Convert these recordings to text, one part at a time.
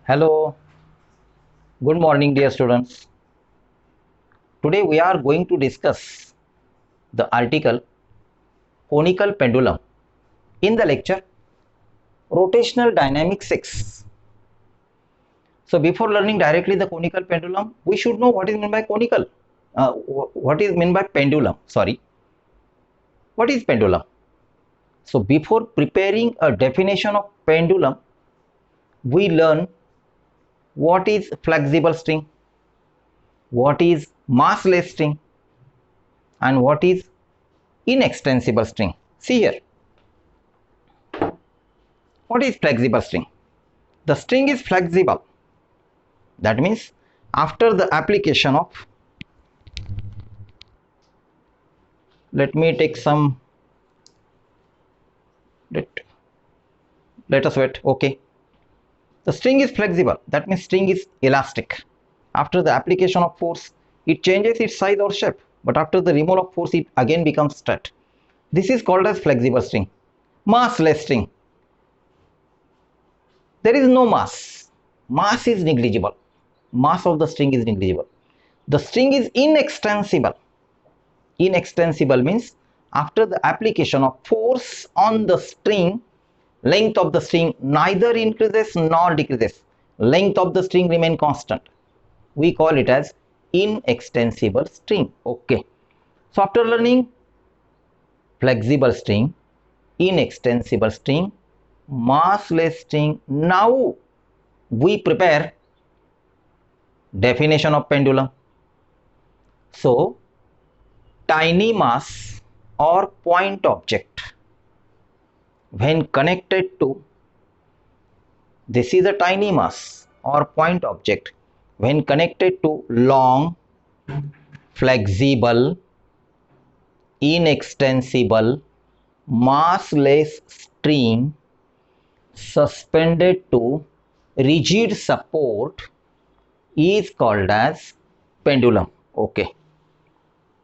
Hello, good morning, dear students. Today we are going to discuss the article Conical Pendulum in the lecture Rotational Dynamics 6. So, before learning directly the conical pendulum, we should know what is meant by conical. What is meant by pendulum? Sorry, what is pendulum? So, before preparing a definition of pendulum, we learn what is flexible string, what is massless string, and what is inextensible string. See here, what is flexible string? The string is flexible. That means after the application of, let me take some, let us wait. Okay, the string is flexible. That means string is elastic. After the application of force, it changes its size or shape, but after the removal of force, it again becomes straight. This is called as flexible string. Massless string, there is no mass. Mass is negligible. Mass of the string is negligible. The string is inextensible. Inextensible means after the application of force on the string, length of the string neither increases nor decreases. Length of the string remain constant. We call it as inextensible string. Okay. So after learning flexible string, inextensible string, massless string, now we prepare definition of pendulum. So tiny mass or point object when connected to, this is a tiny mass or point object when connected to long, flexible, inextensible, massless string suspended to rigid support is called as pendulum. Okay.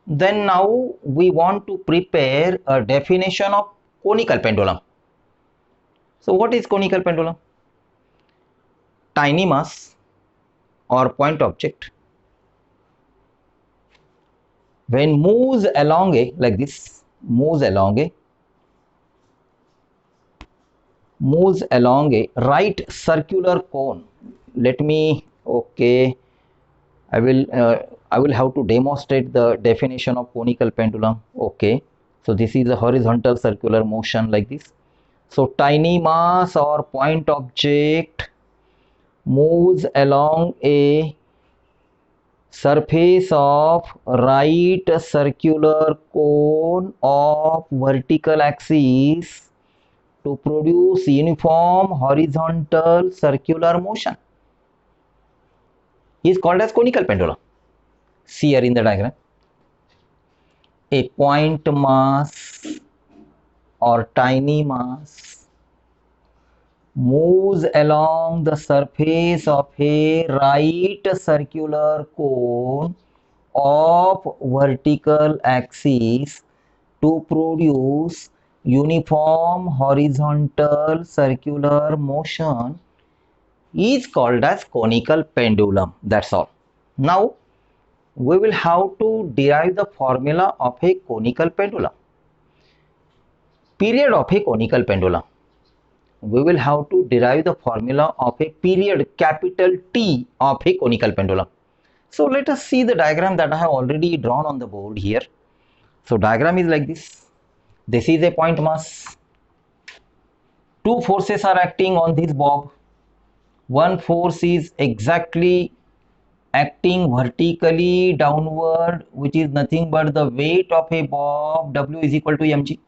Then now we want to prepare a definition of conical pendulum. So what is conical pendulum? Tiny mass or point object when moves along a, like this, moves along a right circular cone. Let me, okay, I will have to demonstrate the definition of conical pendulum. Okay, so this is a horizontal circular motion like this. So tiny mass or point object moves along a surface of right circular cone of vertical axis to produce uniform horizontal circular motion is called as conical pendulum. See here in the diagram, a point mass or tiny mass moves along the surface of a right circular cone of vertical axis to produce uniform horizontal circular motion is called as conical pendulum. That's all. Now we will have to derive the formula of a conical pendulum. Period of a conical pendulum. We will have to derive the formula of a period capital T of a conical pendulum. So let us see the diagram that I have already drawn on the board here. So diagram is like this. This is a point mass. Two forces are acting on this bob. One force is exactly acting vertically downward, which is nothing but the weight of a bob, W is equal to mg.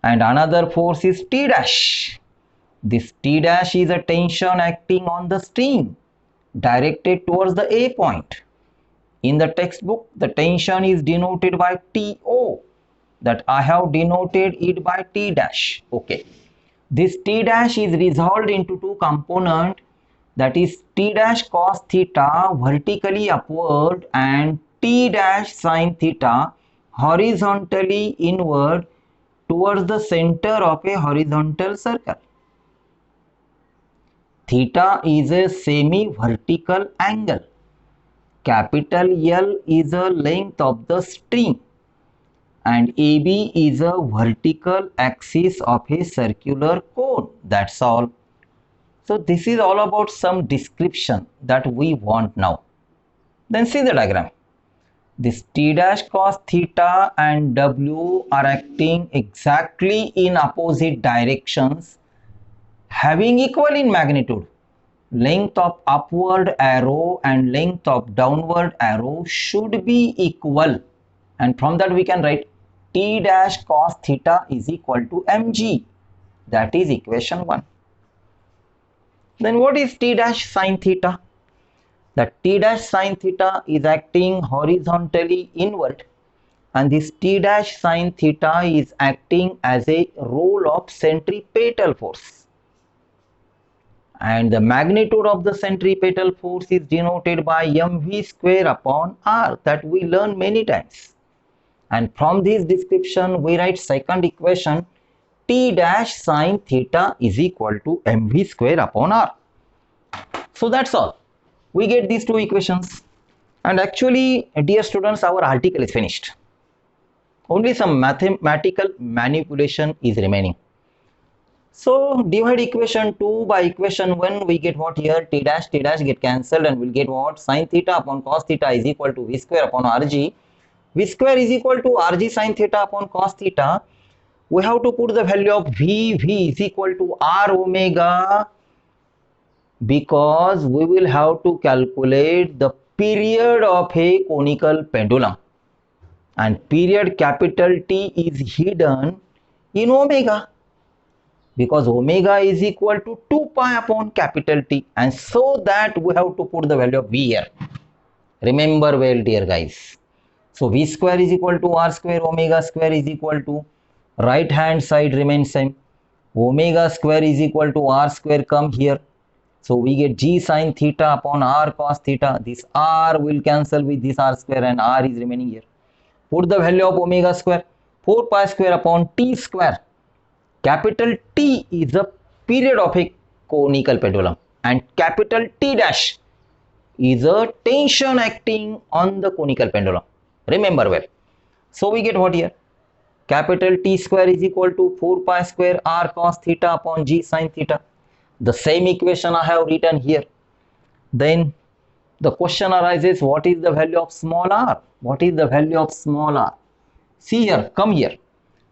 And another force is T dash. This T dash is a tension acting on the string directed towards the A point. In the textbook, the tension is denoted by TO, that I have denoted it by T dash. Okay. This T dash is resolved into two components, that is T dash cos theta vertically upward and T dash sin theta horizontally inward towards the center of a horizontal circle. Theta is a semi-vertical angle. Capital L is a length of the string. And AB is a vertical axis of a circular cone. That's all. So this is all about some description that we want now. Then see the diagram. This T dash cos theta and W are acting exactly in opposite directions, having equal in magnitude. Length of upward arrow and length of downward arrow should be equal. And from that we can write T dash cos theta is equal to mg. That is equation 1. Then what is T dash sin theta? The T dash sin theta is acting horizontally inward, and this T dash sin theta is acting as a role of centripetal force. And the magnitude of the centripetal force is denoted by mv square upon r, that we learned many times. And from this description we write second equation, T dash sin theta is equal to mv square upon r. So that's all. We get these two equations. And actually, dear students, our article is finished. Only some mathematical manipulation is remaining. So divide equation 2 by equation 1, we get what here? T dash get cancelled, and we'll get what? Sin theta upon cos theta is equal to v square upon rg. V square is equal to rg sin theta upon cos theta. We have to put the value of v is equal to r omega, because we will have to calculate the period of a conical pendulum, and period capital T is hidden in omega, because omega is equal to 2 pi upon capital T, and so that we have to put the value of v here. Remember well, dear guys. So v square is equal to r square, omega square is equal to, right hand side remains same, omega square is equal to r square, come here. So we get g sin theta upon r cos theta. This r will cancel with this r square, and r is remaining here. Put the value of omega square, 4 pi square upon t square. Capital T is the period of a conical pendulum, and capital T dash is a tension acting on the conical pendulum. Remember well. So we get what here? Capital T square is equal to 4 pi square r cos theta upon g sin theta. The same equation I have written here. Then the question arises, what is the value of small r? What is the value of small r? See here, come here.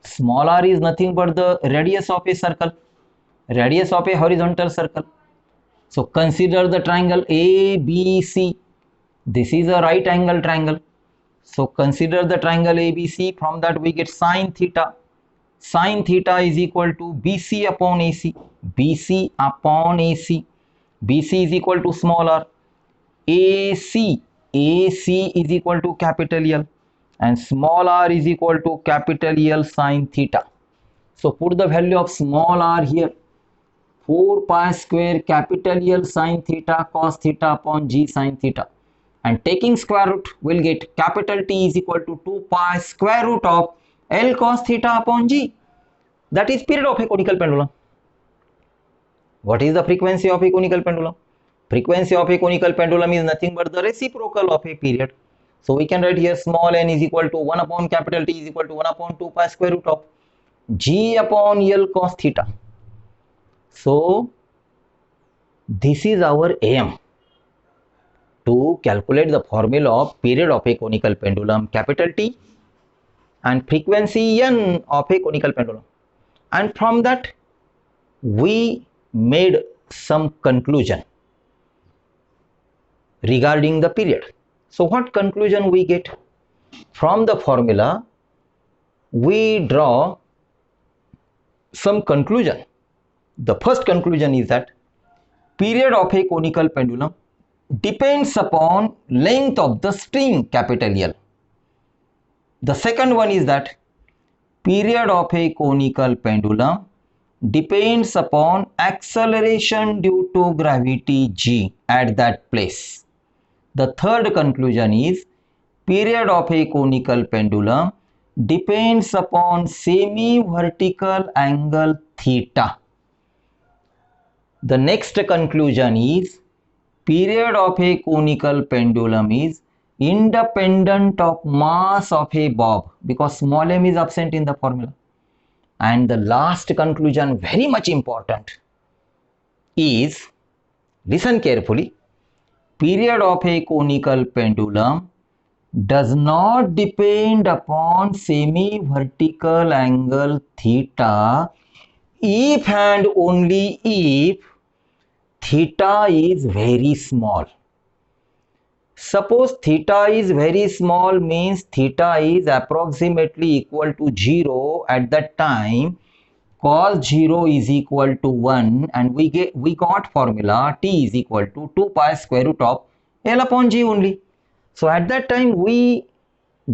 Small r is nothing but the radius of a circle, radius of a horizontal circle. So consider the triangle ABC. This is a right angle triangle. So consider the triangle ABC. From that we get sin theta. Sin theta is equal to BC upon AC. BC upon AC. BC is equal to small r. AC is equal to capital L, and small r is equal to capital L sin theta. So put the value of small r here. 4 pi square capital L sin theta cos theta upon g sin theta. And taking square root, we'll get capital T is equal to 2 pi square root of L cos theta upon g. That is period of a conical pendulum. What is the frequency of a conical pendulum? Frequency of a conical pendulum is nothing but the reciprocal of a period. So we can write here small n is equal to 1 upon capital T is equal to 1 upon 2 pi square root of g upon L cos theta. So this is our aim, to calculate the formula of period of a conical pendulum capital T and frequency n of a conical pendulum. And from that we made some conclusion regarding the period. So what conclusion we get? From the formula we draw some conclusion. The first conclusion is that period of a conical pendulum depends upon length of the string capital L. The second one is that period of a conical pendulum depends upon acceleration due to gravity g at that place. The third conclusion is period of a conical pendulum depends upon semi-vertical angle theta. The next conclusion is period of a conical pendulum is independent of mass of a bob, because small m is absent in the formula. And the last conclusion, very much important, is, listen carefully, period of a conical pendulum does not depend upon semi-vertical angle theta if and only if theta is very small. Suppose theta is very small, means theta is approximately equal to 0 at that time. Cos 0 is equal to 1, and we got formula T is equal to 2 pi square root of L upon G only. So at that time we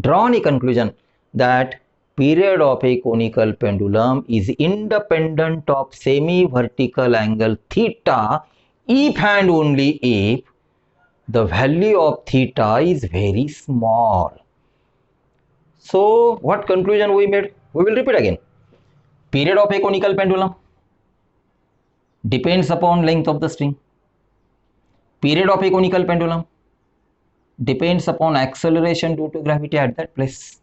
drawn a conclusion that period of a conical pendulum is independent of semi-vertical angle theta if and only if the value of theta is very small. So what conclusion we made? We will repeat again. Period of a conical pendulum depends upon length of the string. Period of a conical pendulum depends upon acceleration due to gravity at that place.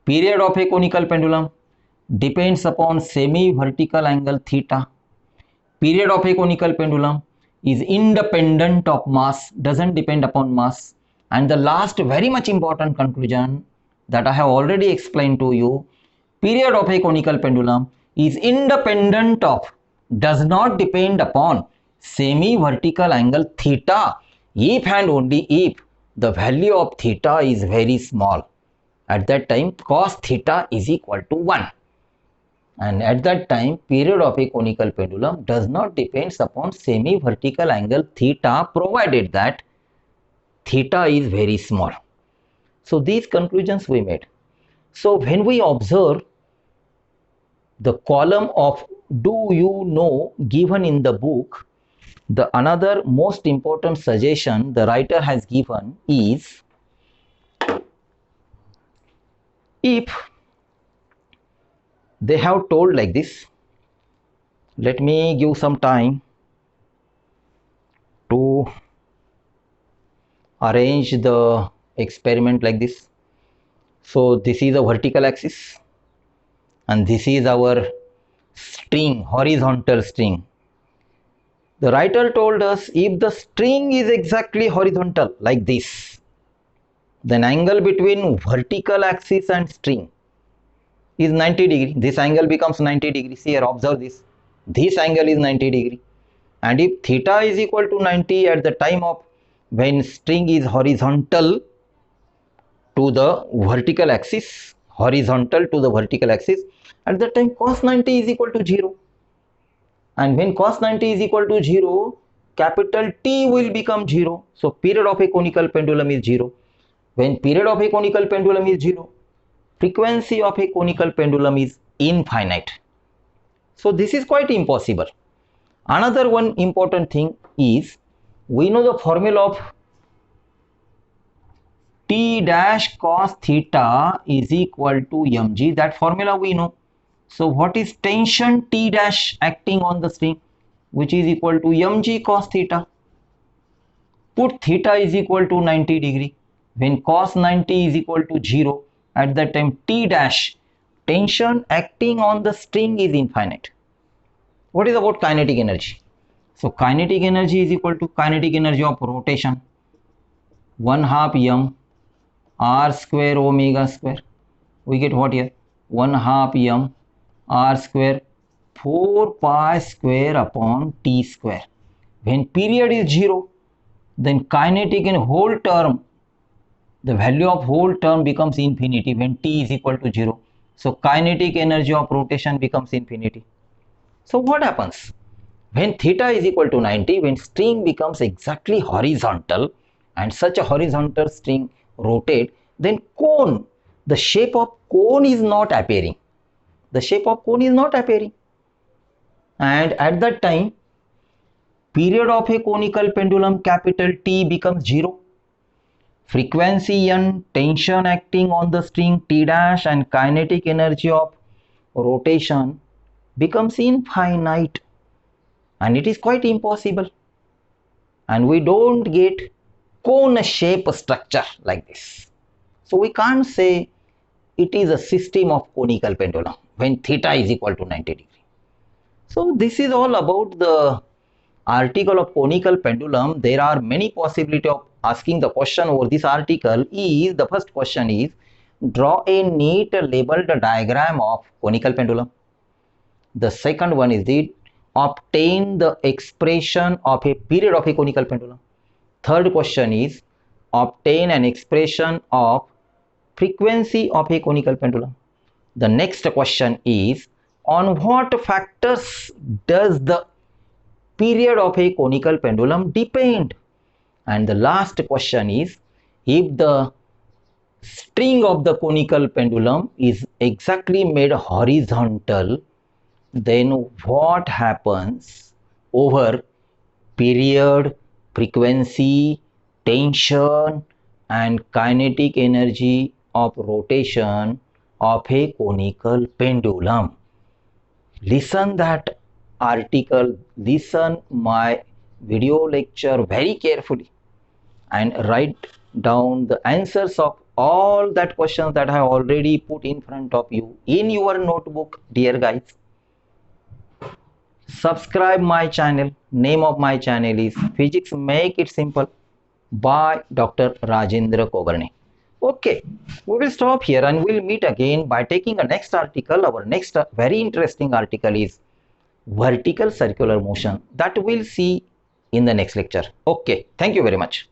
Period of a conical pendulum depends upon semi-vertical angle theta. Period of a conical pendulum is independent of mass, doesn't depend upon mass. And the last very much important conclusion that I have already explained to you, period of a conical pendulum is independent of, does not depend upon semi-vertical angle theta if and only if the value of theta is very small. At that time cos theta is equal to 1. And at that time period of a conical pendulum does not depend upon semi-vertical angle theta, provided that theta is very small. So these conclusions we made. So when we observe the column of do you know given in the book, the another most important suggestion the writer has given is, if they have told like this, let me give some time to arrange the experiment like this. So this is a vertical axis and this is our string, horizontal string. The writer told us if the string is exactly horizontal like this, then angle between vertical axis and string is 90 degree. This angle becomes 90 degrees. Here observe this. This angle is 90 degree. And if theta is equal to 90 at the time of when string is horizontal to the vertical axis, horizontal to the vertical axis, at that time cos 90 is equal to 0. And when cos 90 is equal to 0, capital T will become 0. So period of a conical pendulum is 0. When period of a conical pendulum is 0, frequency of a conical pendulum is infinite. So this is quite impossible. Another one important thing is, we know the formula of T dash cos theta is equal to mg. That formula we know. So what is tension T dash acting on the string, which is equal to mg cos theta. Put theta is equal to 90 degree. When cos 90 is equal to 0, at that time T dash, tension acting on the string, is infinite. What is about kinetic energy? So kinetic energy is equal to kinetic energy of rotation, 1/2 m r square omega square. We get what here? 1/2 m r square 4 pi square upon t square. When period is 0, then kinetic in whole term, the value of whole term becomes infinity when t is equal to 0. So kinetic energy of rotation becomes infinity. So what happens? When theta is equal to 90, when string becomes exactly horizontal and such a horizontal string rotate, then cone, the shape of cone is not appearing. The shape of cone is not appearing. And at that time, period of a conical pendulum capital T becomes 0. Frequency n, tension acting on the string T dash, and kinetic energy of rotation becomes infinite. and it is quite impossible, and we don't get cone shape structure like this. So we can't say it is a system of conical pendulum when theta is equal to 90 degree. So this is all about the article of conical pendulum. There are many possibilities of asking the question over this article. The first question is, draw a neat labeled diagram of conical pendulum. The second one is obtain the expression of a period of a conical pendulum. Third question is, obtain an expression of frequency of a conical pendulum. The next question is, on what factors does the period of a conical pendulum depend? And the last question is, if the string of the conical pendulum is exactly made horizontal, then what happens over period, frequency, tension and kinetic energy of rotation of a conical pendulum? Listen that article, listen my video lecture very carefully and write down the answers of all that questions that I have already put in front of you in your notebook, dear guys. Subscribe my channel. Name of my channel is Physics Make It Simple by Dr. Rajendra Kogarne. Okay, we will stop here and we'll meet again by taking a next article. Our next very interesting article is vertical circular motion, that we'll see in the next lecture. Okay, thank you very much.